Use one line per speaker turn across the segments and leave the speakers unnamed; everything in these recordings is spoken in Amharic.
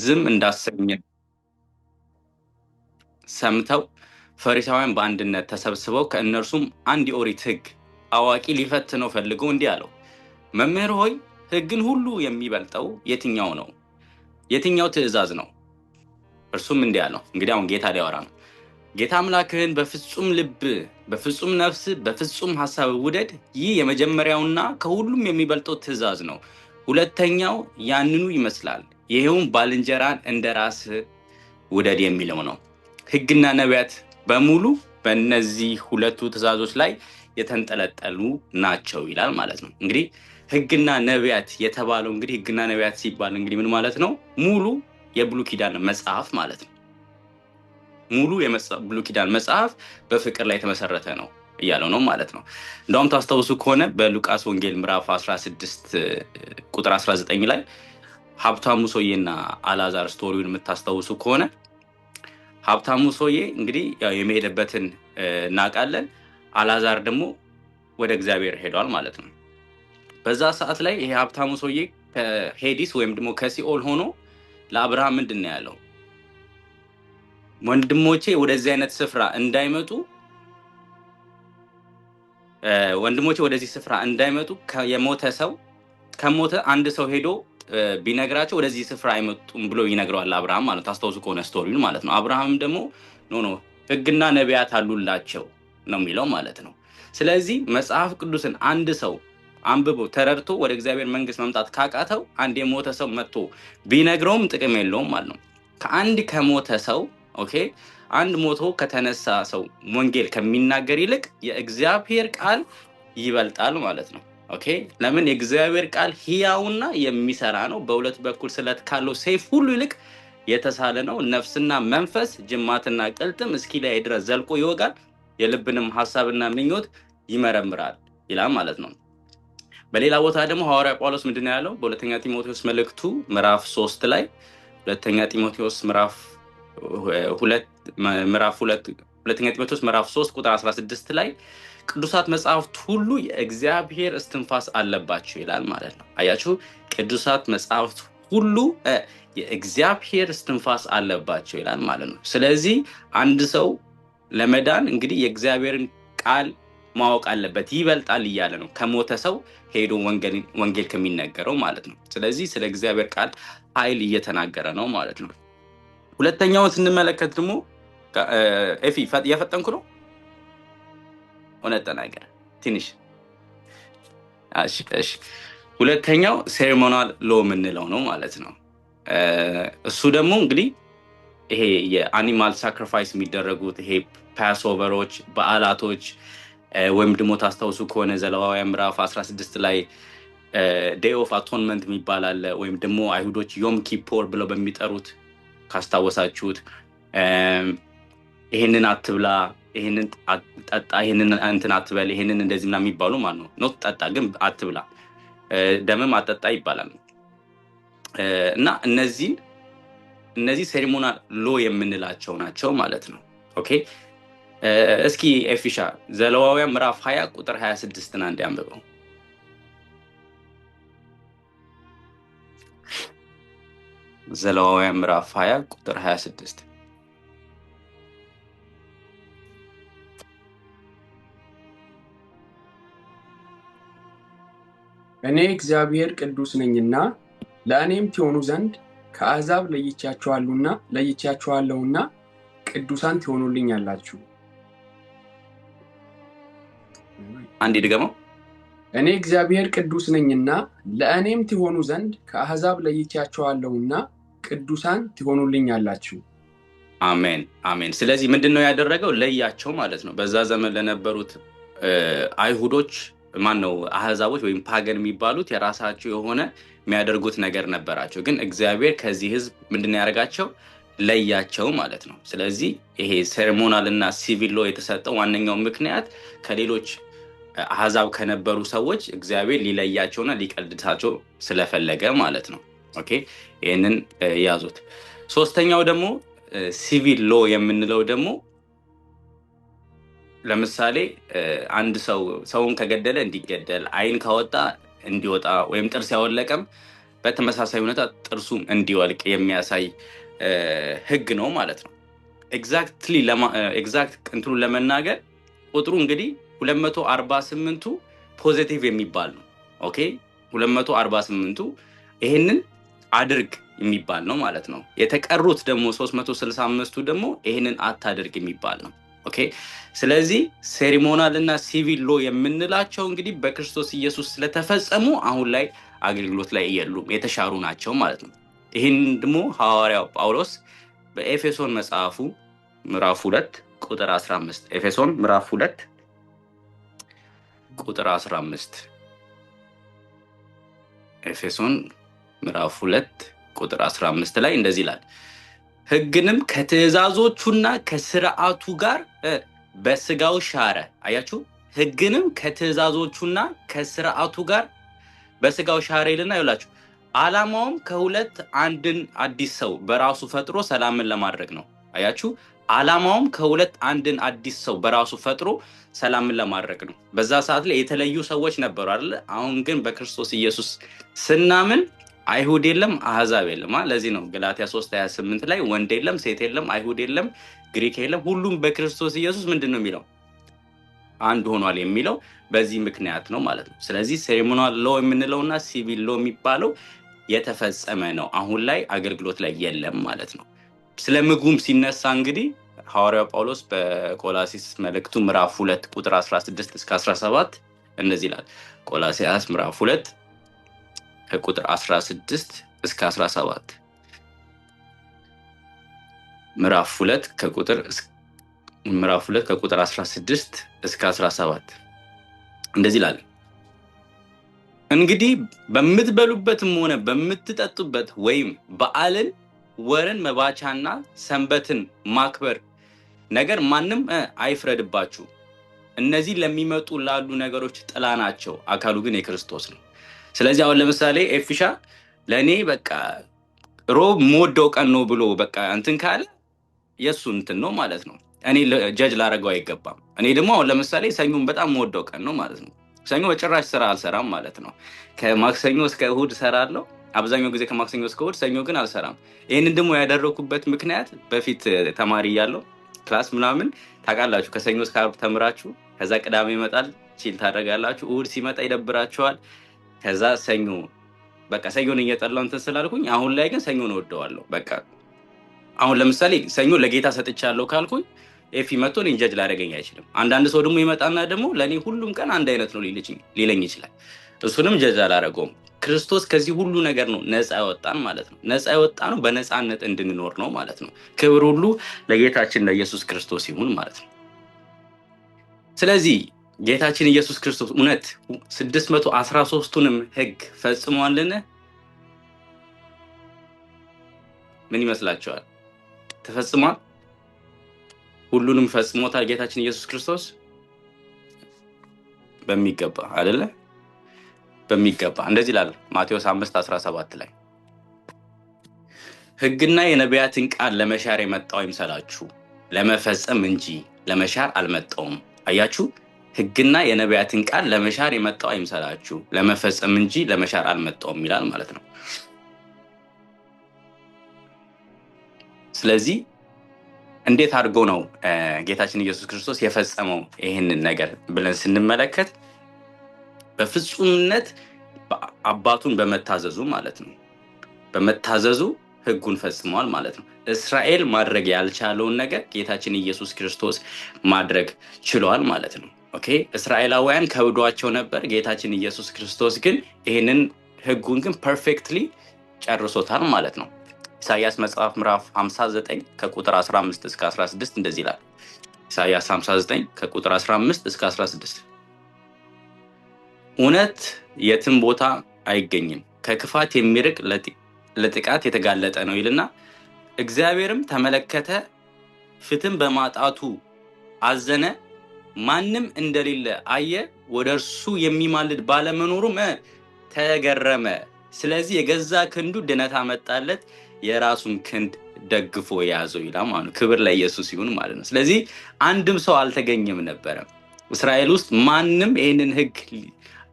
ዝም እንዳሰኘ ሰምተው ፈሪሳውያን በአንድነት ተሰብስበው ከእነርሱም አንድ የኦሪት ሕግ አዋቂ ሊፈትነው ፈልገው እንዲህ አለው፣ መምህር ሆይ ሕግን ሁሉ የሚበልጠው የትኛው ነው? የትኛው ትእዛዝ ነው? እርሱም እንዲህ አለው፣ እንግዲህ አሁን ጌታ ሊያወራ ነው። ጌታ አምላክህን በፍጹም ልብ፣ በፍጹም ነፍስ፣ በፍጹም ሐሳብ ውደድ። ይህ የመጀመሪያውና ከሁሉም የሚበልጠው ትእዛዝ ነው። ሁለተኛው ያንኑ ይመስላል፣ ይሄውም ባልንጀራን እንደራስህ ውደድ የሚለው ነው። ሕግና ነቢያት በሙሉ በእነዚህ ሁለቱ ትእዛዞች ላይ የተንጠለጠሉ ናቸው ይላል ማለት ነው። እንግዲህ ሕግና ነቢያት የተባለው እንግዲህ ሕግና ነቢያት ሲባል እንግዲህ ምን ማለት ነው? ሙሉ የብሉይ ኪዳን መጽሐፍ ማለት ነው። ሙሉ የብሉይ ኪዳን መጽሐፍ በፍቅር ላይ የተመሰረተ ነው እያለው ነው ማለት ነው። እንደውም ታስታውሱ ከሆነ በሉቃስ ወንጌል ምዕራፍ 16 ቁጥር 19 ላይ ሀብታሙ ሰውዬና አልዓዛር ስቶሪውን የምታስታውሱ ከሆነ ሀብታሙ ሰውዬ እንግዲህ ያው የሚሄድበትን እናውቃለን። አልዓዛር ደግሞ ወደ እግዚአብሔር ሄዷል ማለት ነው። በዛ ሰዓት ላይ ይሄ ሀብታሙ ሰውዬ ከሄዲስ ወይም ደግሞ ከሲኦል ሆኖ ለአብርሃም ምንድን ነው ያለው? ወንድሞቼ ወደዚህ አይነት ስፍራ እንዳይመጡ ወደዚህ ስፍራ እንዳይመጡ የሞተ ሰው ከሞተ አንድ ሰው ሄዶ ቢነግራቸው ወደዚህ ስፍራ አይመጡም ብሎ ይነግረዋል አብርሃም ማለት ታስታውሱ ከሆነ ስቶሪውን ማለት ነው። አብርሃም ደግሞ ኖ ሕግና ነቢያት አሉላቸው ነው የሚለው ማለት ነው። ስለዚህ መጽሐፍ ቅዱስን አንድ ሰው አንብቦ ተረድቶ ወደ እግዚአብሔር መንግስት መምጣት ካቃተው አንድ የሞተ ሰው መጥቶ ቢነግረውም ጥቅም የለውም ማለት ነው። ከአንድ ከሞተ ሰው ኦኬ አንድ ሞቶ ከተነሳ ሰው ወንጌል ከሚናገር ይልቅ የእግዚአብሔር ቃል ይበልጣል ማለት ነው። ኦኬ ለምን? የእግዚአብሔር ቃል ሕያውና የሚሰራ ነው፣ በሁለት በኩል ስለት ካለው ሰይፍ ሁሉ ይልቅ የተሳለ ነው፣ ነፍስና መንፈስ ጅማትና ቅልጥም እስኪለይ ድረስ ዘልቆ ይወጋል፣ የልብንም ሐሳብና ምኞት ይመረምራል ይላል ማለት ነው። በሌላ ቦታ ደግሞ ሐዋርያ ጳውሎስ ምንድነው ያለው? በሁለተኛ ጢሞቴዎስ መልእክቱ ምዕራፍ 3 ላይ ሁለተኛ ጢሞቴዎስ ምዕራፍ 3 ቁጥር 16 ላይ ቅዱሳት መጽሐፍት ሁሉ የእግዚአብሔር እስትንፋስ አለባቸው ይላል ማለት ነው። አያችሁ፣ ቅዱሳት መጽሐፍት ሁሉ የእግዚአብሔር እስትንፋስ አለባቸው ይላል ማለት ነው። ስለዚህ አንድ ሰው ለመዳን እንግዲህ የእግዚአብሔርን ቃል ማወቅ አለበት፣ ይበልጣል እያለ ነው ከሞተ ሰው ሄዶ ወንጌል ከሚነገረው ማለት ነው። ስለዚህ ስለ እግዚአብሔር ቃል ኃይል እየተናገረ ነው ማለት ነው። ሁለተኛውን ስንመለከት ደግሞ ኤፊ እያፈጠንኩ ነው ሆነ ተናገር ትንሽ። እሺ ሁለተኛው ሴሬሞኒያል ሎ የምንለው ነው ማለት ነው። እሱ ደግሞ እንግዲህ ይሄ የአኒማል ሳክሪፋይስ የሚደረጉት ይሄ ፓስኦቨሮች፣ በዓላቶች ወይም ደግሞ ታስታውሱ ከሆነ ዘሌዋውያን ምዕራፍ 16 ላይ ዴይ ኦፍ አቶንመንት የሚባል አለ፣ ወይም ደግሞ አይሁዶች ዮም ኪፖር ብለው በሚጠሩት ካስታወሳችሁት ይሄንን አትብላ፣ ይሄንን ጠጣ፣ ይሄንን እንትን አትበል፣ ይሄንን እንደዚህ ምናምን የሚባሉ ማለት ነው። ኖት ጠጣ ግን አትብላ፣ ደምም አትጠጣ ይባላል። እና እነዚህ ሴሬሞኒያል ሎ የምንላቸው ናቸው ማለት ነው። ኦኬ እስኪ ኤፊሻ ዘሌዋውያን ምዕራፍ 20 ቁጥር 26 አንዴ አንብበው። ዘሌዋውያን ምዕራፍ 20 ቁጥር 26
እኔ እግዚአብሔር ቅዱስ ነኝና ለእኔም ትሆኑ ዘንድ ከአሕዛብ ለይቻችኋለሁና ቅዱሳን ትሆኑልኛላችሁ።
አንዴ ድገመው።
እኔ እግዚአብሔር ቅዱስ ነኝና ለእኔም ትሆኑ ዘንድ ከአሕዛብ ለይቻችኋለሁና ቅዱሳን ትሆኑልኛላችሁ።
አሜን አሜን። ስለዚህ ምንድነው ያደረገው? ለያቸው ማለት ነው። በዛ ዘመን ለነበሩት አይሁዶች ማነው አሕዛቦች ወይም ፓገን የሚባሉት የራሳቸው የሆነ የሚያደርጉት ነገር ነበራቸው። ግን እግዚአብሔር ከዚህ ህዝብ ምንድነው ያደርጋቸው? ለያቸው ማለት ነው። ስለዚህ ይሄ ሴሬሞኒያል እና ሲቪል ሎ የተሰጠው ዋነኛው ምክንያት ከሌሎች አሕዛብ ከነበሩ ሰዎች እግዚአብሔር ሊለያቸውና ሊቀድሳቸው ስለፈለገ ማለት ነው። ኦኬ ይሄንን ያዙት። ሶስተኛው ደግሞ ሲቪል ሎ የምንለው ደግሞ ለምሳሌ አንድ ሰውን ከገደለ እንዲገደል፣ አይን ካወጣ እንዲወጣ፣ ወይም ጥርስ ያወለቀም በተመሳሳይ ሁኔታ ጥርሱም እንዲወልቅ የሚያሳይ ህግ ነው ማለት ነው። ኤግዛክት እንትኑ ለመናገር ቁጥሩ እንግዲህ 248ቱ ፖዚቲቭ የሚባል ነው። ኦኬ 248ቱ ይሄንን አድርግ የሚባል ነው ማለት ነው። የተቀሩት ደግሞ 365ቱ ደግሞ ይሄንን አታድርግ የሚባል ነው። ኦኬ ስለዚህ ሴሪሞናል እና ሲቪል ሎ የምንላቸው እንግዲህ በክርስቶስ ኢየሱስ ስለተፈጸሙ አሁን ላይ አገልግሎት ላይ የሉም፣ የተሻሩ ናቸው ማለት ነው። ይሄን ደግሞ ሐዋርያው ጳውሎስ በኤፌሶን መጽሐፉ ምዕራፍ 2 ቁጥር 15 ኤፌሶን ምዕራፍ 2 ቁጥር 15 ኤፌሶን ምዕራፍ 2 ቁጥር 15 ላይ እንደዚህ ይላል፣ ህግንም ከትእዛዞቹና ከስርዓቱ ጋር በስጋው ሻረ። አያችሁ፣ ህግንም ከትእዛዞቹና ከስርዓቱ ጋር በስጋው ሻረ ይልና ይላችሁ ዓላማውም ከሁለት አንድን አዲስ ሰው በራሱ ፈጥሮ ሰላምን ለማድረግ ነው። አያችሁ፣ ዓላማውም ከሁለት አንድን አዲስ ሰው በራሱ ፈጥሮ ሰላምን ለማድረግ ነው። በዛ ሰዓት ላይ የተለዩ ሰዎች ነበሩ አይደል? አሁን ግን በክርስቶስ ኢየሱስ ስናምን አይሁድ የለም አህዛብ የለም። ለዚህ ነው ገላትያ 3:28 ላይ ወንድ የለም ሴት የለም አይሁድ የለም ግሪክ የለም ሁሉም በክርስቶስ ኢየሱስ ምንድነው የሚለው አንድ ሆኗል የሚለው በዚህ ምክንያት ነው ማለት ነው። ስለዚህ ሴሪሞኒያል ሎ የምንለውና ሲቪል ሎ የሚባለው የተፈጸመ ነው፣ አሁን ላይ አገልግሎት ላይ የለም ማለት ነው። ስለ ምግቡም ሲነሳ እንግዲህ ሐዋርያው ጳውሎስ በቆላሲስ መልእክቱ ምዕራፍ 2 ቁጥር 16 እስከ 17 እንደዚህ ይላል። ቆላሲያስ ምዕራፍ 2 ከቁጥር 16 እስከ 17 ምዕራፍ 2 ከቁጥር 16 እስከ 17 እንደዚህ ይላል። እንግዲህ በምትበሉበትም ሆነ በምትጠጡበት ወይም በዓልን፣ ወርን መባቻና ሰንበትን ማክበር ነገር ማንም አይፍረድባችሁ። እነዚህ ለሚመጡ ላሉ ነገሮች ጥላ ናቸው፣ አካሉ ግን የክርስቶስ ነው። ስለዚህ አሁን ለምሳሌ ኤፊሻ ለኔ በቃ ሮብ ሞደው ቀን ነው ብሎ በቃ እንትን ካለ የሱ እንትን ነው ማለት ነው። እኔ ጀጅ ላረጋው አይገባም። እኔ ደግሞ አሁን ለምሳሌ ሰኞን በጣም ሞደው ቀን ነው ማለት ነው። ሰኞ በጭራሽ ስራ አልሰራም ማለት ነው። ከማክሰኞ እስከ እሁድ ሰራለሁ፣ አብዛኛው ጊዜ ከማክሰኞ እስከ እሁድ፣ ሰኞ ግን አልሰራም። ይሄንን ደግሞ ያደረኩበት ምክንያት በፊት ተማሪ ያለው ክላስ ምናምን ታውቃላችሁ፣ ከሰኞ እስከ ዓርብ ተምራችሁ ከዛ ቅዳሜ ይመጣል ቺል ታደርጋላችሁ፣ እሁድ ሲመጣ ይደብራችኋል። ከዛ ሰኞ በቃ ሰኞን እየጠላው እንትን ስላልኩኝ አሁን ላይ ግን ሰኞን ወደዋለሁ። በቃ አሁን ለምሳሌ ሰኞ ለጌታ ሰጥቻለሁ ካልኩኝ ኤፊ መጥቶ እኔን ጀጅ ላደርገኝ አይችልም። አንዳንድ ሰው ደግሞ ይመጣና ደግሞ ለኔ ሁሉም ቀን አንድ አይነት ነው ሊለኝ ይችላል። እሱንም ጀጅ አላደርገውም። ክርስቶስ ከዚህ ሁሉ ነገር ነው ነፃ ያወጣን ማለት ነው። ነፃ ያወጣነው በነፃነት እንድንኖር ነው ማለት ነው። ክብር ሁሉ ለጌታችን ለኢየሱስ ክርስቶስ ይሁን ማለት ነው። ስለዚህ ጌታችን ኢየሱስ ክርስቶስ እውነት 613ቱንም ህግ ፈጽሟልን? ምን ይመስላችኋል? ተፈጽሟል? ሁሉንም ፈጽሞታል ጌታችን ኢየሱስ ክርስቶስ? በሚገባ አይደለ? በሚገባ እንደዚህ ይላል ማቴዎስ 5:17 ላይ ህግና የነቢያትን ቃል ለመሻር የመጣው አይምሰላችሁ፣ ለመፈጸም እንጂ ለመሻር አልመጣውም። አያችሁ፣ ህግና የነቢያትን ቃል ለመሻር የመጣው አይምሰላችሁ፣ ለመፈጸም እንጂ ለመሻር አልመጣውም ይላል ማለት ነው። ስለዚህ እንዴት አድርጎ ነው ጌታችን ኢየሱስ ክርስቶስ የፈጸመው ይሄንን ነገር ብለን ስንመለከት በፍጹምነት አባቱን በመታዘዙ ማለት ነው። በመታዘዙ ህጉን ፈጽሟል ማለት ነው። እስራኤል ማድረግ ያልቻለውን ነገር ጌታችን ኢየሱስ ክርስቶስ ማድረግ ችሏል ማለት ነው። ኦኬ፣ እስራኤላውያን ከብዷቸው ነበር። ጌታችን ኢየሱስ ክርስቶስ ግን ይሄንን ህጉን ግን ፐርፌክትሊ ጨርሶታል ማለት ነው። ኢሳይያስ መጽሐፍ ምዕራፍ 59 ከቁጥር 15 እስከ 16 እንደዚህ ይላል። ኢሳይያስ 59 ከቁጥር 15 እስከ 16 እውነት የትም ቦታ አይገኝም፣ ከክፋት የሚርቅ ለጥቃት የተጋለጠ ነው ይልና እግዚአብሔርም ተመለከተ፣ ፍትም በማጣቱ አዘነ፣ ማንም እንደሌለ አየ፣ ወደ እርሱ የሚማልድ ባለመኖሩም ተገረመ። ስለዚህ የገዛ ክንዱ ድነት አመጣለት፣ የራሱን ክንድ ደግፎ ያዘው ይላል ማለት ነው። ክብር ለኢየሱስ ይሁን ማለት ነው። ስለዚህ አንድም ሰው አልተገኘም ነበረ እስራኤል ውስጥ ማንም ይሄንን ህግ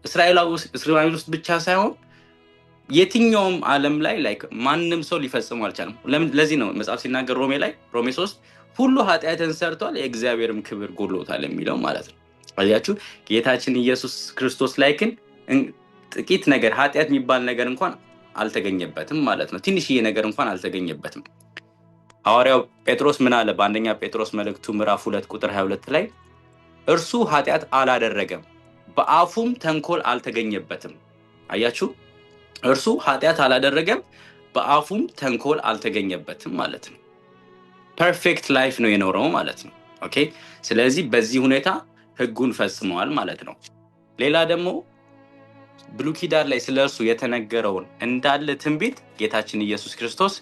እስራኤል ውስጥ ብቻ ሳይሆን የትኛውም ዓለም ላይ ላይክ ማንም ሰው ሊፈጽመው አልቻለም። ለዚህ ነው መጽሐፍ ሲናገር ሮሜ 3 ሁሉ ኃጢአትን ሰርቷል የእግዚአብሔርም ክብር ጎድሎታል የሚለው ማለት ነው። አያችሁ ጌታችን ኢየሱስ ክርስቶስ ላይ ግን ጥቂት ነገር ኃጢአት የሚባል ነገር እንኳን አልተገኘበትም ማለት ነው። ትንሽዬ ነገር እንኳን አልተገኘበትም። ሐዋርያው ጴጥሮስ ምን አለ? በአንደኛ ጴጥሮስ መልእክቱ ምዕራፍ 2 ቁጥር 22 ላይ እርሱ ኃጢአት አላደረገም በአፉም ተንኮል አልተገኘበትም። አያችሁ እርሱ ኃጢአት አላደረገም በአፉም ተንኮል አልተገኘበትም ማለት ነው። ፐርፌክት ላይፍ ነው የኖረው ማለት ነው። ኦኬ ስለዚህ በዚህ ሁኔታ ህጉን ፈጽመዋል ማለት ነው። ሌላ ደግሞ ብሉይ ኪዳን ላይ ስለእርሱ የተነገረውን እንዳለ ትንቢት ጌታችን ኢየሱስ ክርስቶስ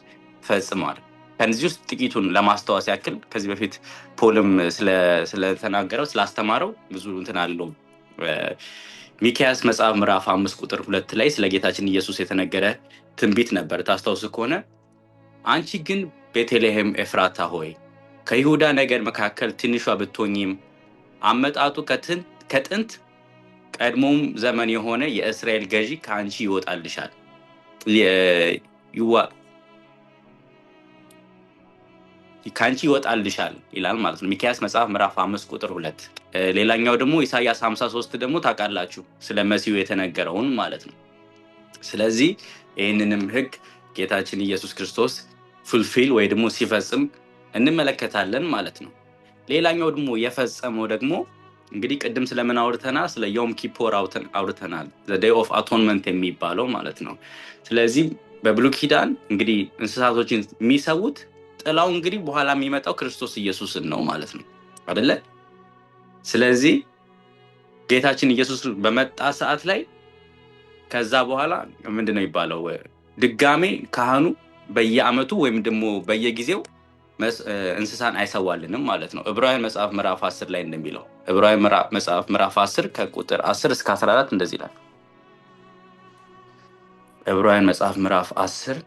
ፈጽሟል። ከዚህ ውስጥ ጥቂቱን ለማስተዋወስ ያክል ከዚህ በፊት ፖልም ስለተናገረው ስላስተማረው ብዙ እንትን አለው። ሚክያስ መጽሐፍ ምዕራፍ 5 ቁጥር 2 ላይ ስለ ጌታችን ኢየሱስ የተነገረ ትንቢት ነበር። ታስታውሱ ከሆነ አንቺ ግን ቤተልሔም ኤፍራታ ሆይ ከይሁዳ ነገድ መካከል ትንሿ ብትሆኚም አመጣጡ ከጥንት ቀድሞም ዘመን የሆነ የእስራኤል ገዢ ከአንቺ ይወጣልሻል ከአንቺ ይወጣልሻል ይላል ማለት ነው። ሚክያስ መጽሐፍ ምዕራፍ 5 ቁጥር 2። ሌላኛው ደግሞ ኢሳይያስ 53 ደግሞ ታውቃላችሁ ስለ መሲሁ የተነገረውን ማለት ነው። ስለዚህ ይህንንም ህግ ጌታችን ኢየሱስ ክርስቶስ ፉልፊል ወይ ደግሞ ሲፈጽም እንመለከታለን ማለት ነው። ሌላኛው ደግሞ የፈጸመው ደግሞ እንግዲህ ቅድም ስለምን አውርተናል? ስለ ዮም ኪፖር አውርተናል። the day of atonement የሚባለው ማለት ነው። ስለዚህ በብሉይ ኪዳን እንግዲህ እንስሳቶችን የሚሰውት ጥላው እንግዲህ በኋላ የሚመጣው ክርስቶስ ኢየሱስን ነው ማለት ነው አይደለ? ስለዚህ ጌታችን ኢየሱስ በመጣ ሰዓት ላይ ከዛ በኋላ ምንድነው ይባለው ድጋሜ ካህኑ በየአመቱ ወይም ደግሞ በየጊዜው እንስሳን አይሰዋልንም ማለት ነው። ዕብራውያን መጽሐፍ ምዕራፍ 10 ላይ እንደሚለው ዕብራውያን መጽሐፍ ምዕራፍ 10 ከቁጥር 10 እስከ 14 እንደዚህ ይላል። ዕብራውያን መጽሐፍ ምዕራፍ 10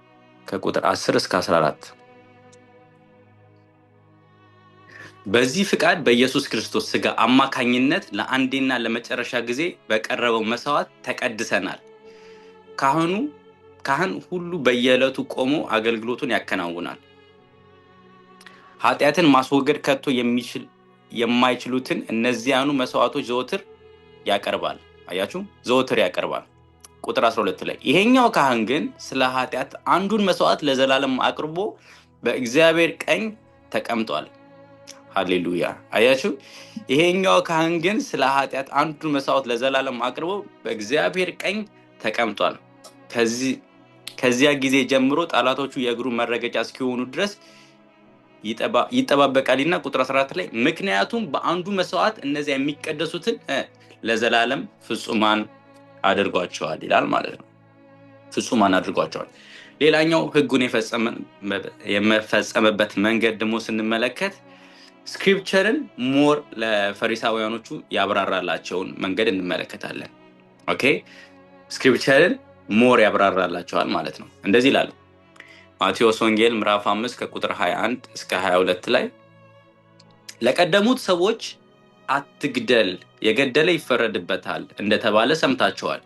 ከቁጥር 10 እስከ 14 በዚህ ፍቃድ በኢየሱስ ክርስቶስ ሥጋ አማካኝነት ለአንዴና ለመጨረሻ ጊዜ በቀረበው መስዋዕት ተቀድሰናል። ካህን ሁሉ በየዕለቱ ቆሞ አገልግሎቱን ያከናውናል። ኃጢአትን ማስወገድ ከቶ የማይችሉትን እነዚያኑ መስዋዕቶች ዘወትር ያቀርባል። አያችሁ ዘወትር ያቀርባል። ቁጥር 12 ላይ ይሄኛው ካህን ግን ስለ ኃጢአት አንዱን መስዋዕት ለዘላለም አቅርቦ በእግዚአብሔር ቀኝ ተቀምጧል። ሃሌሉያ። አያችሁ ይሄኛው ካህን ግን ስለ ኃጢአት አንዱን መስዋዕት ለዘላለም አቅርቦ በእግዚአብሔር ቀኝ ተቀምጧል። ከዚያ ጊዜ ጀምሮ ጠላቶቹ የእግሩ መረገጫ እስኪሆኑ ድረስ ይጠባበቃልና ቁጥር 14 ላይ ምክንያቱም በአንዱ መስዋዕት እነዚያ የሚቀደሱትን ለዘላለም ፍጹማን አድርጓቸዋል ይላል ማለት ነው። ፍጹማን አድርጓቸዋል። ሌላኛው ህጉን የመፈጸመበት መንገድ ደግሞ ስንመለከት ስክሪፕቸርን ሞር ለፈሪሳውያኖቹ ያብራራላቸውን መንገድ እንመለከታለን። ኦኬ ስክሪፕቸርን ሞር ያብራራላቸዋል ማለት ነው። እንደዚህ ይላል ማቴዎስ ወንጌል ምዕራፍ 5 ከቁጥር 21 እስከ 22 ላይ ለቀደሙት ሰዎች አትግደል የገደለ ይፈረድበታል እንደተባለ ሰምታችኋል።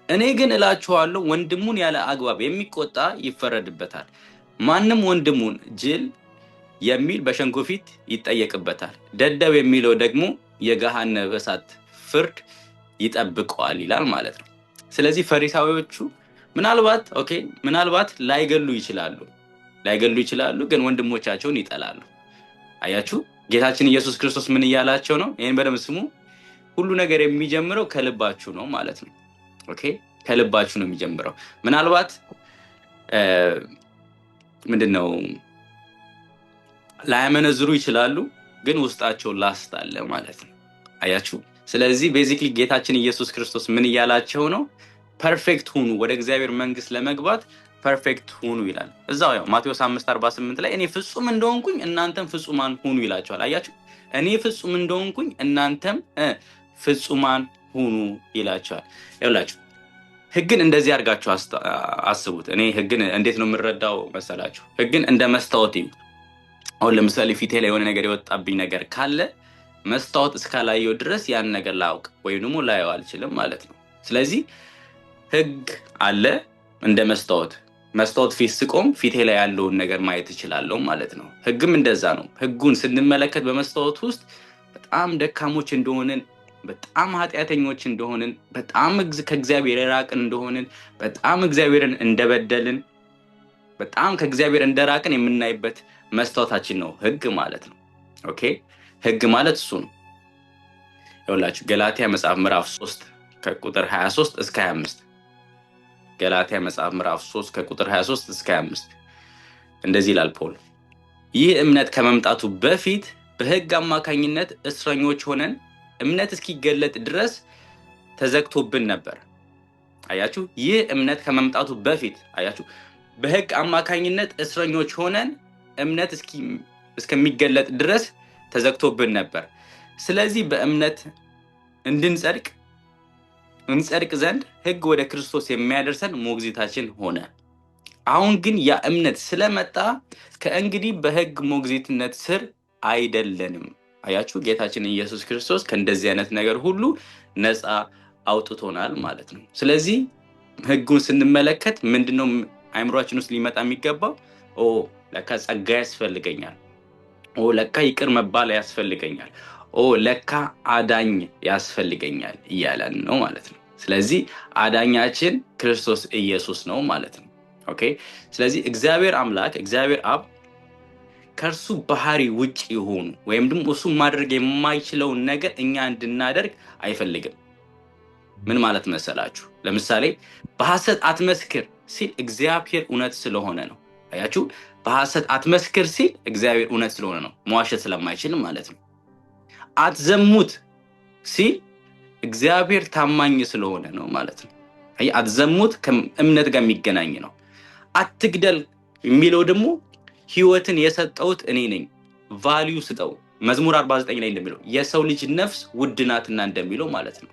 እኔ ግን እላችኋለሁ ወንድሙን ያለ አግባብ የሚቆጣ ይፈረድበታል። ማንም ወንድሙን ጅል የሚል በሸንጎ ፊት ይጠየቅበታል። ደደብ የሚለው ደግሞ የገሃነመ እሳት ፍርድ ይጠብቀዋል ይላል ማለት ነው። ስለዚህ ፈሪሳውያኖቹ ምናልባት ላይገሉ ይችላሉ ግን ወንድሞቻቸውን ይጠላሉ። አያችሁ ጌታችን ኢየሱስ ክርስቶስ ምን እያላቸው ነው? ይሄን በደንብ ስሙ። ሁሉ ነገር የሚጀምረው ከልባችሁ ነው ማለት ነው። ኦኬ ከልባችሁ ነው የሚጀምረው። ምናልባት ምንድነው ላያመነዝሩ ይችላሉ ግን ውስጣቸው ላስት አለ ማለት ነው። አያችሁ ስለዚህ ቤዚክሊ ጌታችን ኢየሱስ ክርስቶስ ምን እያላቸው ነው? ፐርፌክት ሁኑ፣ ወደ እግዚአብሔር መንግስት ለመግባት ፐርፌክት ሁኑ ይላል። እዛው ያው ማቴዎስ 5:48 ላይ እኔ ፍጹም እንደሆንኩኝ እናንተም ፍጹማን ሁኑ ይላችኋል። አያችሁ እኔ ፍጹም እንደሆንኩኝ እናንተም ፍጹማን ሁኑ ይላችኋል። ይላችሁ ህግን እንደዚህ አድርጋችሁ አስቡት። እኔ ህግን እንዴት ነው የምረዳው መሰላችሁ? ህግን እንደ መስታወት እዩ። አሁን ለምሳሌ ፊቴ ላይ የሆነ ነገር የወጣብኝ ነገር ካለ መስታወት እስካላየው ድረስ ያን ነገር ላውቅ ወይም ደግሞ ላየው አልችልም ማለት ነው። ስለዚህ ህግ አለ እንደ መስታወት ፊት ስቆም ፊቴ ላይ ያለውን ነገር ማየት እችላለሁ ማለት ነው። ህግም እንደዛ ነው። ህጉን ስንመለከት በመስታወት ውስጥ በጣም ደካሞች እንደሆንን፣ በጣም ኃጢአተኞች እንደሆንን፣ በጣም ከእግዚአብሔር የራቅን እንደሆንን፣ በጣም እግዚአብሔርን እንደበደልን፣ በጣም ከእግዚአብሔር እንደራቅን የምናይበት መስታወታችን ነው ህግ ማለት ነው። ኦኬ ህግ ማለት እሱ ነው። ይኸውላችሁ ገላትያ መጽሐፍ ምዕራፍ 3 ከቁጥር 23 እስከ 25 ገላትያ መጽሐፍ ምዕራፍ 3 ከቁጥር 23 እስከ 25 እንደዚህ ይላል ፖል። ይህ እምነት ከመምጣቱ በፊት በህግ አማካኝነት እስረኞች ሆነን እምነት እስኪገለጥ ድረስ ተዘግቶብን ነበር። አያችሁ፣ ይህ እምነት ከመምጣቱ በፊት አያችሁ፣ በህግ አማካኝነት እስረኞች ሆነን እምነት እስከሚገለጥ ድረስ ተዘግቶብን ነበር። ስለዚህ በእምነት እንጸድቅ ዘንድ ህግ ወደ ክርስቶስ የሚያደርሰን ሞግዚታችን ሆነ። አሁን ግን ያ እምነት ስለመጣ ከእንግዲህ በህግ ሞግዚትነት ስር አይደለንም። አያችሁ፣ ጌታችን ኢየሱስ ክርስቶስ ከእንደዚህ አይነት ነገር ሁሉ ነፃ አውጥቶናል ማለት ነው። ስለዚህ ህጉን ስንመለከት ምንድነው አይምሯችን ውስጥ ሊመጣ የሚገባው? ለካ ጸጋ ያስፈልገኛል፣ ለካ ይቅር መባል ያስፈልገኛል፣ ለካ አዳኝ ያስፈልገኛል እያለን ነው ማለት ነው። ስለዚህ አዳኛችን ክርስቶስ ኢየሱስ ነው ማለት ነው። ኦኬ። ስለዚህ እግዚአብሔር አምላክ እግዚአብሔር አብ ከእርሱ ባህሪ ውጭ የሆኑ ወይም ደግሞ እሱ ማድረግ የማይችለውን ነገር እኛ እንድናደርግ አይፈልግም። ምን ማለት መሰላችሁ? ለምሳሌ በሐሰት አትመስክር ሲል እግዚአብሔር እውነት ስለሆነ ነው። አያችሁ፣ በሐሰት አትመስክር ሲል እግዚአብሔር እውነት ስለሆነ ነው፣ መዋሸት ስለማይችል ማለት ነው። አትዘሙት ሲል እግዚአብሔር ታማኝ ስለሆነ ነው ማለት ነው። አትዘሙት ከእምነት ጋር የሚገናኝ ነው። አትግደል የሚለው ደግሞ ህይወትን የሰጠሁት እኔ ነኝ፣ ቫልዩ ስጠው። መዝሙር 49 ላይ እንደሚለው የሰው ልጅ ነፍስ ውድ ናትና እንደሚለው ማለት ነው።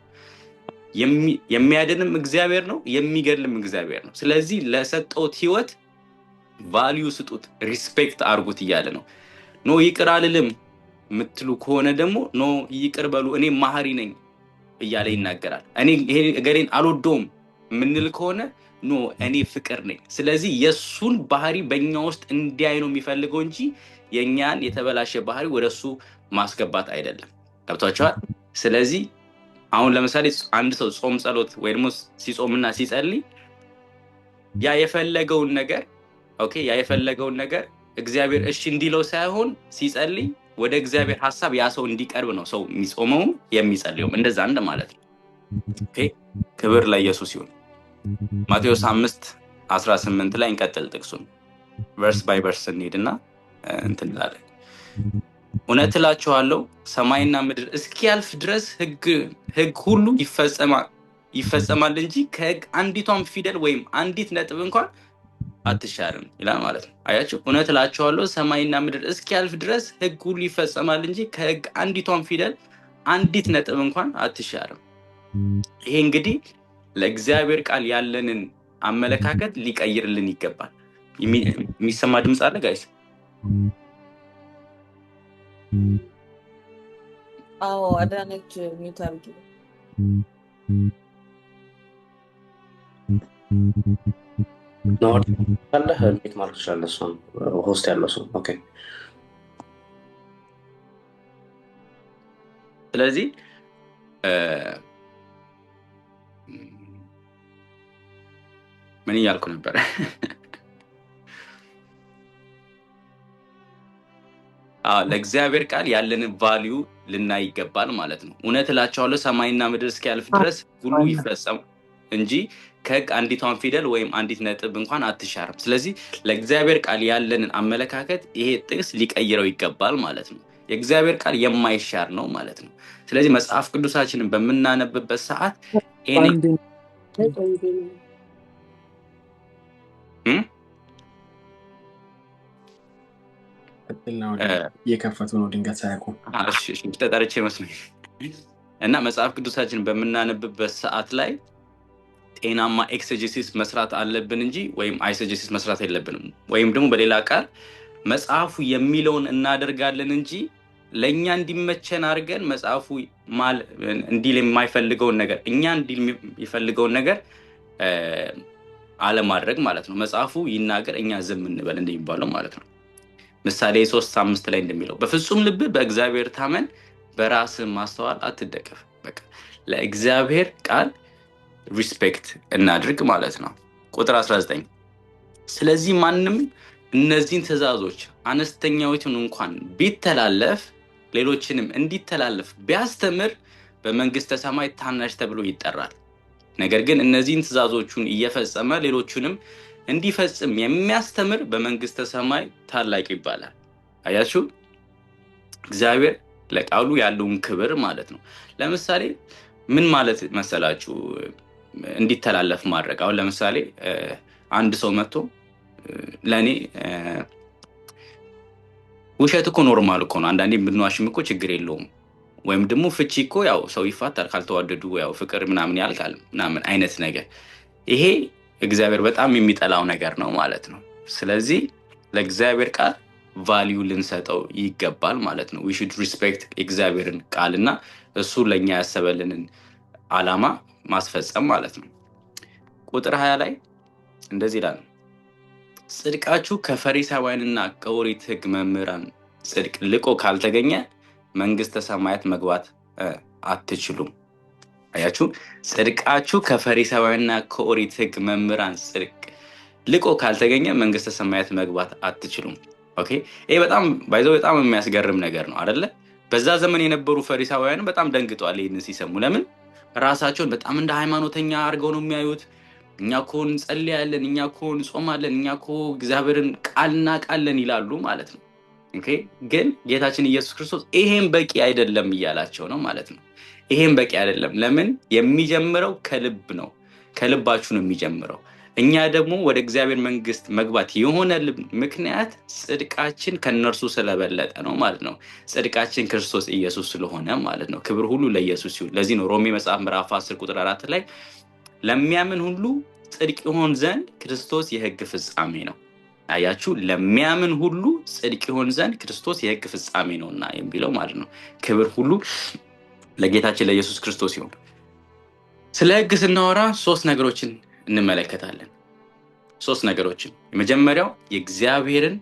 የሚያድንም እግዚአብሔር ነው፣ የሚገድልም እግዚአብሔር ነው። ስለዚህ ለሰጠሁት ህይወት ቫልዩ ስጡት፣ ሪስፔክት አድርጉት እያለ ነው። ኖ ይቅር አልልም የምትሉ ከሆነ ደግሞ ኖ ይቅር በሉ እኔ ማህሪ ነኝ እያለ ይናገራል። እኔ እገሌን አልወደውም የምንል ከሆነ ኖ እኔ ፍቅር ነኝ። ስለዚህ የሱን ባህሪ በእኛ ውስጥ እንዲያይ ነው የሚፈልገው እንጂ የእኛን የተበላሸ ባህሪ ወደሱ ማስገባት አይደለም። ገብቷችኋል? ስለዚህ አሁን ለምሳሌ አንድ ሰው ጾም ጸሎት ወይ ደግሞ ሲጾምና ሲጸልይ ያ የፈለገውን ነገር እግዚአብሔር እሺ እንዲለው ሳይሆን ሲጸልይ ወደ እግዚአብሔር ሐሳብ ያ ሰው እንዲቀርብ ነው ሰው የሚጾመውም የሚጸልየውም እንደዛ ማለት ነው። ኦኬ፣ ክብር ለኢየሱስ ይሁን። ማቴዎስ 5:18 ላይ እንቀጥል ጥቅሱን ቨርስ ባይ ቨርስ እንሂድና እንትን እንላለን። እውነት እላችኋለሁ ሰማይና ምድር እስኪያልፍ ድረስ ህግ ሁሉ ይፈጸማል እንጂ ከህግ አንዲቷም ፊደል ወይም አንዲት ነጥብ እንኳን አትሻርም ይላል ማለት ነው። አያችሁ፣ እውነት እላችኋለሁ ሰማይና ምድር እስኪያልፍ ድረስ ህግ ሁሉ ይፈጸማል እንጂ ከህግ አንዲቷም ፊደል አንዲት ነጥብ እንኳን አትሻርም። ይሄ እንግዲህ ለእግዚአብሔር ቃል ያለንን አመለካከት ሊቀይርልን ይገባል። የሚሰማ ድምፅ አለ ጋይስ?
አዎ፣ አዳነች ሚውት አድርጊ።
አለህ ሚት ማለት ይችላል። እሱን ሆስት ያለው ሰው ኦኬ።
ስለዚህ ምን እያልኩ ነበር? ለእግዚአብሔር ቃል ያለንን ቫልዩ ልናይ ይገባል ማለት ነው። እውነት እላችኋለሁ ሰማይና ምድር እስኪያልፍ ድረስ ሁሉ ይፈጸም እንጂ ከህግ አንዲቷን ፊደል ወይም አንዲት ነጥብ እንኳን አትሻርም። ስለዚህ ለእግዚአብሔር ቃል ያለንን አመለካከት ይሄ ጥቅስ ሊቀይረው ይገባል ማለት ነው። የእግዚአብሔር ቃል የማይሻር ነው ማለት ነው። ስለዚህ መጽሐፍ ቅዱሳችንን በምናነብበት ሰዓት
እየከፈቱ ነው ድንገት ሳያውቁ
ተጠርቼ መስሎኝ እና መጽሐፍ ቅዱሳችንን በምናነብበት ሰዓት ላይ ጤናማ ኤክሴጀሲስ መስራት አለብን እንጂ ወይም አይሴጀሲስ መስራት የለብንም። ወይም ደግሞ በሌላ ቃል መጽሐፉ የሚለውን እናደርጋለን እንጂ ለእኛ እንዲመቸን አድርገን መጽሐፉ እንዲል የማይፈልገውን ነገር እኛ እንዲል የሚፈልገውን ነገር አለማድረግ ማለት ነው። መጽሐፉ ይናገር እኛ ዝም እንበል እንደሚባለው ማለት ነው። ምሳሌ 3:5 ላይ እንደሚለው በፍጹም ልብ በእግዚአብሔር ታመን፣ በራስ ማስተዋል አትደገፍ። በቃ ለእግዚአብሔር ቃል ሪስፔክት እናድርግ ማለት ነው። ቁጥር 19 ስለዚህ ማንም እነዚህን ትእዛዞች አነስተኛዎችን እንኳን ቢተላለፍ ሌሎችንም እንዲተላለፍ ቢያስተምር በመንግስተ ሰማይ ታናሽ ተብሎ ይጠራል። ነገር ግን እነዚህን ትእዛዞቹን እየፈጸመ ሌሎቹንም እንዲፈጽም የሚያስተምር በመንግስተ ሰማይ ታላቅ ይባላል። አያችሁ እግዚአብሔር ለቃሉ ያለውን ክብር ማለት ነው። ለምሳሌ ምን ማለት መሰላችሁ እንዲተላለፍ ማድረግ? አሁን ለምሳሌ አንድ ሰው መጥቶ ለኔ ውሸት እኮ ኖርማል እኮ ነው፣ አንዳንዴ ብንዋሽም እኮ ችግር የለውም፣ ወይም ደግሞ ፍቺ እኮ ያው ሰው ይፋታል ካልተዋደዱ፣ ያው ፍቅር ምናምን ያልቃል ምናምን አይነት ነገር፣ ይሄ እግዚአብሔር በጣም የሚጠላው ነገር ነው ማለት ነው። ስለዚህ ለእግዚአብሔር ቃል ቫልዩ ልንሰጠው ይገባል ማለት ነው። we should respect እግዚአብሔርን ቃልና እሱ ለኛ ያሰበልንን ዓላማ ማስፈጸም ማለት ነው። ቁጥር 20 ላይ እንደዚህ ይላል፣ ጽድቃችሁ ከፈሪሳውያንና ከኦሪት ሕግ መምህራን ጽድቅ ልቆ ካልተገኘ መንግስተ ሰማያት መግባት አትችሉም። አያችሁ ጽድቃችሁ ከፈሪሳውያንና ከኦሪት ሕግ መምህራን ጽድቅ ልቆ ካልተገኘ መንግስተ ሰማያት መግባት አትችሉም። ኦኬ ይሄ በጣም ባይዘው በጣም የሚያስገርም ነገር ነው አይደለ? በዛ ዘመን የነበሩ ፈሪሳውያን በጣም ደንግጠዋል ይሄንን ሲሰሙ። ለምን? ራሳቸውን በጣም እንደ ሃይማኖተኛ አድርገው ነው የሚያዩት። እኛ እኮ እንጸልያለን፣ እኛ እኮ እንጾማለን፣ እኛ እኮ እግዚአብሔርን ቃል እናውቃለን ይላሉ ማለት ነው። ኦኬ ግን ጌታችን ኢየሱስ ክርስቶስ ይሄን በቂ አይደለም እያላቸው ነው ማለት ነው። ይሄን በቂ አይደለም። ለምን? የሚጀምረው ከልብ ነው፣ ከልባችሁ ነው የሚጀምረው። እኛ ደግሞ ወደ እግዚአብሔር መንግስት መግባት የሆነ ምክንያት ጽድቃችን ከነርሱ ስለበለጠ ነው ማለት ነው። ጽድቃችን ክርስቶስ ኢየሱስ ስለሆነ ማለት ነው። ክብር ሁሉ ለኢየሱስ ይሁን። ለዚህ ነው ሮሜ መጽሐፍ ምዕራፍ 10 ቁጥር 4 ላይ ለሚያምን ሁሉ ጽድቅ ይሆን ዘንድ ክርስቶስ የሕግ ፍጻሜ ነው። አያችሁ ለሚያምን ሁሉ ጽድቅ ይሆን ዘንድ ክርስቶስ የሕግ ፍጻሜ ነውና የሚለው ማለት ነው። ክብር ሁሉ ለጌታችን ለኢየሱስ ክርስቶስ ይሁን። ስለ ሕግ ስናወራ 3 ነገሮችን እንመለከታለን። 3 ነገሮችን። የመጀመሪያው የእግዚአብሔርን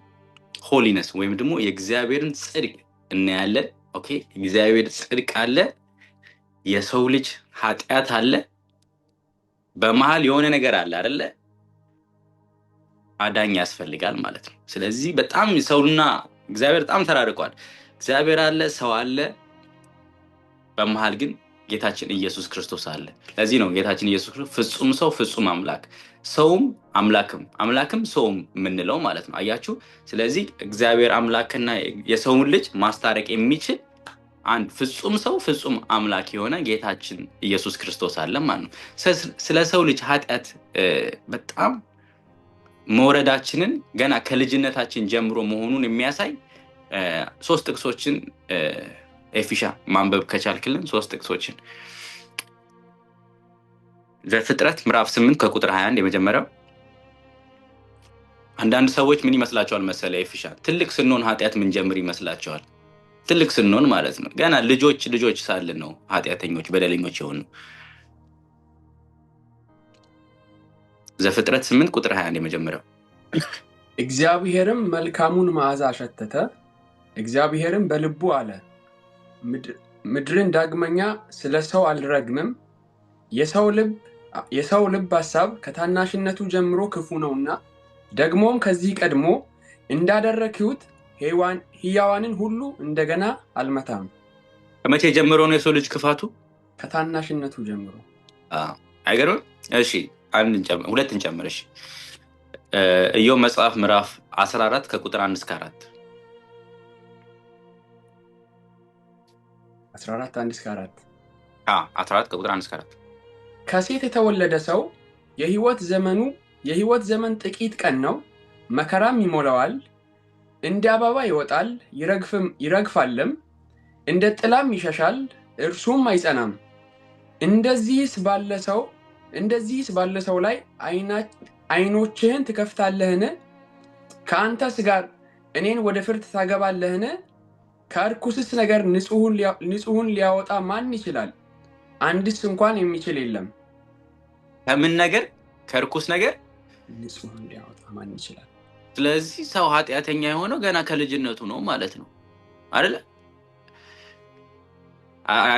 ሆሊነስ ወይም ደግሞ የእግዚአብሔርን ጽድቅ እናያለን። ኦኬ እግዚአብሔር ጽድቅ አለ፣ የሰው ልጅ ኃጢአት አለ፣ በመሃል የሆነ ነገር አለ አይደለ? አዳኝ ያስፈልጋል ማለት ነው። ስለዚህ በጣም ሰውና እግዚአብሔር በጣም ተራርቋል። እግዚአብሔር አለ፣ ሰው አለ፣ በመሃል ግን ጌታችን ኢየሱስ ክርስቶስ አለ። ለዚህ ነው ጌታችን ኢየሱስ ክርስቶስ ፍጹም ሰው ፍጹም አምላክ፣ ሰውም አምላክም ሰውም የምንለው ማለት ነው። አያችሁ ስለዚህ እግዚአብሔር አምላክና የሰውን ልጅ ማስታረቅ የሚችል አንድ ፍጹም ሰው ፍጹም አምላክ የሆነ ጌታችን ኢየሱስ ክርስቶስ አለ ማለት ነው። ስለ ሰው ልጅ ኃጢአት በጣም መውረዳችንን ገና ከልጅነታችን ጀምሮ መሆኑን የሚያሳይ 3 ጥቅሶችን ኤፊሻ ማንበብ ከቻልክልን 3 ጥቅሶችን። ዘፍጥረት ምዕራፍ 8 ከቁጥር 21 የመጀመሪያው። አንዳንድ ሰዎች ምን ይመስላቸዋል መሰለ ኤፊሻ ትልቅ ስንሆን ኃጢአት ምን ጀምር ይመስላቸዋል። ትልቅ ስንሆን ማለት ነው ገና ልጆች ሳለን ነው ኃጢአተኞች በደለኞች የሆኑ። ዘፍጥረት 8 ቁጥር 21 የመጀመሪያው።
እግዚአብሔርም መልካሙን መዓዛ አሸተተ፣ እግዚአብሔርም በልቡ አለ ምድርን ዳግመኛ ስለ ሰው አልረግምም፣ የሰው ልብ ሐሳብ ከታናሽነቱ ጀምሮ ክፉ ነውና፣ ደግሞም ከዚህ ቀድሞ እንዳደረክሁት ሕያዋንን ሁሉ እንደገና አልመታም።
ከመቼ ጀምሮ ነው የሰው ልጅ ክፋቱ?
ከታናሽነቱ ጀምሮ።
አይገርም? እሺ ሁለት እንጨምር። እሺ ኢዮብ መጽሐፍ ምዕራፍ 14 ከቁጥር 1 እስከ 4 14 ከቁጥር 1 እስከ 4
ከሴት የተወለደ ሰው የሕይወት ዘመን ጥቂት ቀን ነው፣ መከራም ይሞላዋል። እንደ አበባ ይወጣል ይረግፋልም፣ እንደ ጥላም ይሸሻል እርሱም አይጸናም። እንደዚህስ ባለ ሰው ላይ ዓይኖችህን ትከፍታለህን? ከአንተስ ጋር እኔን ወደ ፍርድ ታገባለህን? ከርኩስስ ነገር ንጹሑን ሊያወጣ ማን ይችላል? አንድስ እንኳን የሚችል የለም።
ከምን ነገር? ከርኩስ ነገር
ንጹህ እንዲያወጣ ማን ይችላል?
ስለዚህ ሰው ኃጢአተኛ የሆነው ገና ከልጅነቱ ነው ማለት ነው አይደለ?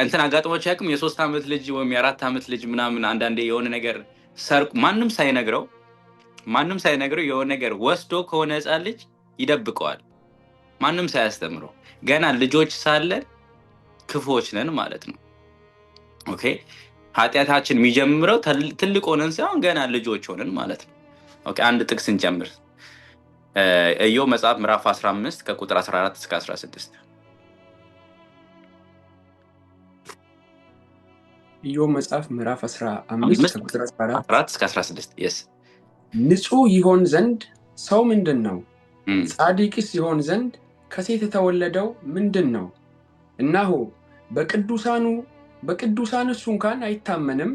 እንትን አጋጥሞች ያቅም የ3 ዓመት ልጅ ወይም የ4 ዓመት ልጅ ምናምን አንዳንዴ የሆነ ነገር ሰርቁ ማንም ሳይነግረው የሆነ ነገር ወስዶ ከሆነ ህፃን ልጅ ይደብቀዋል ማንም ሳያስተምረው። ገና ልጆች ሳለን ክፉዎች ነን ማለት ነው። ኦኬ ኃጢአታችን የሚጀምረው ትልቅ ሆነን ሳይሆን ገና ልጆች ሆነን ማለት ነው። ኦኬ አንድ ጥቅስ እንጀምር። ኢዮብ መጽሐፍ ምዕራፍ 15 ከቁጥር 14 እስከ 16።
ኢዮብ መጽሐፍ ምዕራፍ 15 ከቁጥር
14 እስከ 16 yes
ንጹህ ይሆን ዘንድ ሰው ምንድነው? ጻድቅስ ይሆን ዘንድ ከሴት የተወለደው ምንድነው? እናሆ በቅዱሳንሱ እንኳን አይታመንም፣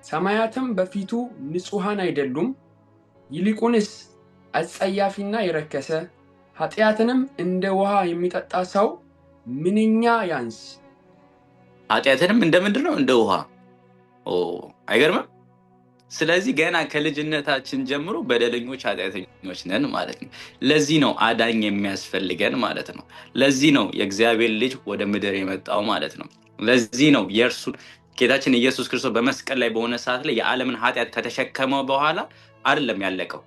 ሰማያትም በፊቱ ንጹሃን አይደሉም። ይልቁንስ አጸያፊና የረከሰ ኃጢአትንም እንደ ውሃ የሚጠጣ ሰው ምንኛ ያንስ።
ኃጢአትንም እንደምንድነው? እንደ ውሃ። አይገርምም? ስለዚህ ገና ከልጅነታችን ጀምሮ በደለኞች ኃጢአተኞች ነን ማለት ነው። ለዚህ ነው አዳኝ የሚያስፈልገን ማለት ነው። ለዚህ ነው የእግዚአብሔር ልጅ ወደ ምድር የመጣው ማለት ነው። ለዚህ ነው የእርሱን ጌታችን ኢየሱስ ክርስቶስ በመስቀል ላይ በሆነ ሰዓት ላይ የዓለምን ኃጢአት ከተሸከመ በኋላ አይደለም ያለቀው።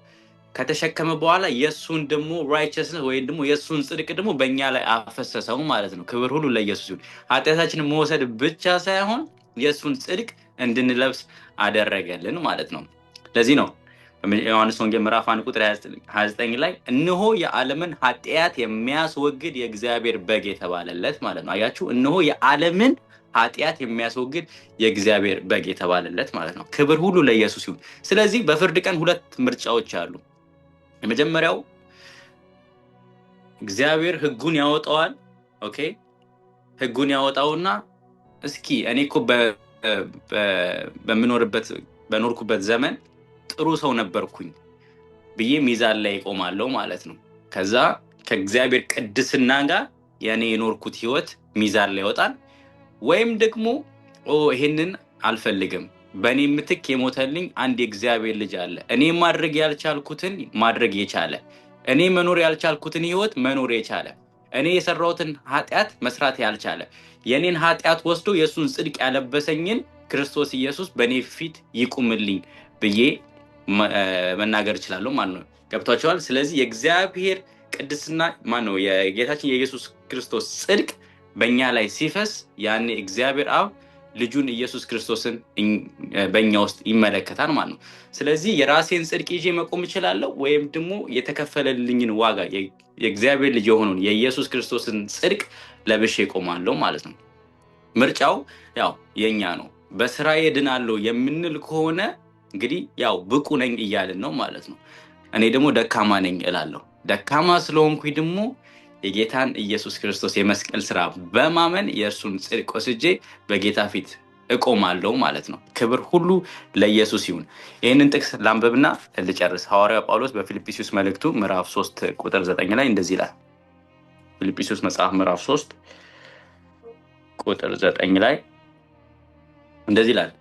ከተሸከመ በኋላ የሱን ደግሞ righteousness ወይ ደግሞ የሱን ጽድቅ ደግሞ በእኛ ላይ አፈሰሰው ማለት ነው። ክብር ሁሉ ለኢየሱስ ይሁን። ኃጢአታችንን መወሰድ ብቻ ሳይሆን የሱን ጽድቅ እንድንለብስ አደረገልን ማለት ነው። ለዚህ ነው ዮሐንስ ወንጌል ምዕራፍ 1 ቁጥር 29 ላይ እነሆ የዓለምን ኃጢአት የሚያስወግድ የእግዚአብሔር በግ የተባለለት ማለት ነው። አያችሁ፣ እነሆ የዓለምን ኃጢአት የሚያስወግድ የእግዚአብሔር በግ የተባለለት ማለት ነው። ክብር ሁሉ ለኢየሱስ ይሁን። ስለዚህ በፍርድ ቀን 2 ምርጫዎች አሉ። የመጀመሪያው እግዚአብሔር ሕጉን ያወጣዋል። ኦኬ ሕጉን ያወጣውና እስኪ እኔ እኮ በኖርኩበት ዘመን ጥሩ ሰው ነበርኩኝ ብዬ ሚዛን ላይ ቆማለሁ ማለት ነው። ከዛ ከእግዚአብሔር ቅድስና ጋር ያኔ የኖርኩት ህይወት ሚዛን ላይ ይወጣል። ወይም ደግሞ ይሄንን አልፈልግም፣ በእኔ ምትክ የሞተልኝ አንድ የእግዚአብሔር ልጅ አለ፣ እኔ ማድረግ ያልቻልኩትን ማድረግ የቻለ፣ እኔ መኖር ያልቻልኩትን ህይወት መኖር የቻለ፣ እኔ የሰራሁትን ኃጢአት መስራት ያልቻለ፣ የኔን ኃጢአት ወስዶ የሱን ጽድቅ ያለበሰኝን ክርስቶስ ኢየሱስ በኔ ፊት ይቁምልኝ ብዬ መናገር ይችላል ማለት ነው። ገብቷችኋል? ስለዚህ የእግዚአብሔር ቅድስና ማነው የጌታችን የኢየሱስ ክርስቶስ ጽድቅ በእኛ ላይ ሲፈስ ያኔ እግዚአብሔር አብ ልጁን ኢየሱስ ክርስቶስን በእኛ ውስጥ ይመለከታል ማለት ነው። ስለዚህ የራሴን ጽድቅ ይዤ መቆም እችላለሁ ወይም ደግሞ የተከፈለልኝን ዋጋ የእግዚአብሔር ልጅ የሆነውን የኢየሱስ ክርስቶስን ጽድቅ ለብሼ ቆማለሁ ማለት ነው። ምርጫው ያው የኛ ነው። በስራዬ ድናለሁ የምንል ከሆነ እንግዲህ ያው ብቁ ነኝ እያልን ነው ማለት ነው። እኔ ደግሞ ደካማ ነኝ እላለሁ። ደካማ ስለሆንኩኝ ደግሞ የጌታን ኢየሱስ ክርስቶስ የመስቀል ስራ በማመን የእርሱን ጽድቅ ወስጄ በጌታ ፊት እቆማለሁ ማለት ነው። ክብር ሁሉ ለኢየሱስ ይሁን። ይህንን ጥቅስ ላንብብና ልጨርስ። ሐዋርያው ጳውሎስ በፊልጵስዩስ መልእክቱ ምዕራፍ 3 ቁጥር 9 ላይ እንደዚህ ይላል። ፊልጵስዩስ መጽሐፍ ምዕራፍ 3 ቁጥር 9 ላይ እንደዚህ ይላል፣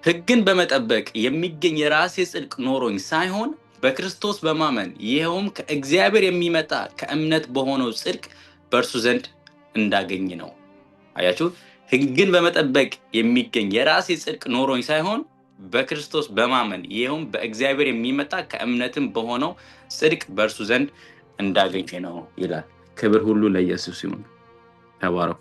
ሕግን በመጠበቅ የሚገኝ የራሴ ጽድቅ ኖሮኝ ሳይሆን በክርስቶስ በማመን ይሄውም ከእግዚአብሔር የሚመጣ ከእምነት በሆነው ጽድቅ በእርሱ ዘንድ እንዳገኝ ነው። አያችሁ፣ ሕግን በመጠበቅ የሚገኝ የራሴ ጽድቅ ኖሮኝ ሳይሆን በክርስቶስ በማመን ይሄውም በእግዚአብሔር የሚመጣ ከእምነትም በሆነው ጽድቅ በእርሱ ዘንድ እንዳገኝ ነው ይላል። ክብር ሁሉ ለኢየሱስ ይሁን። ተባረኩ።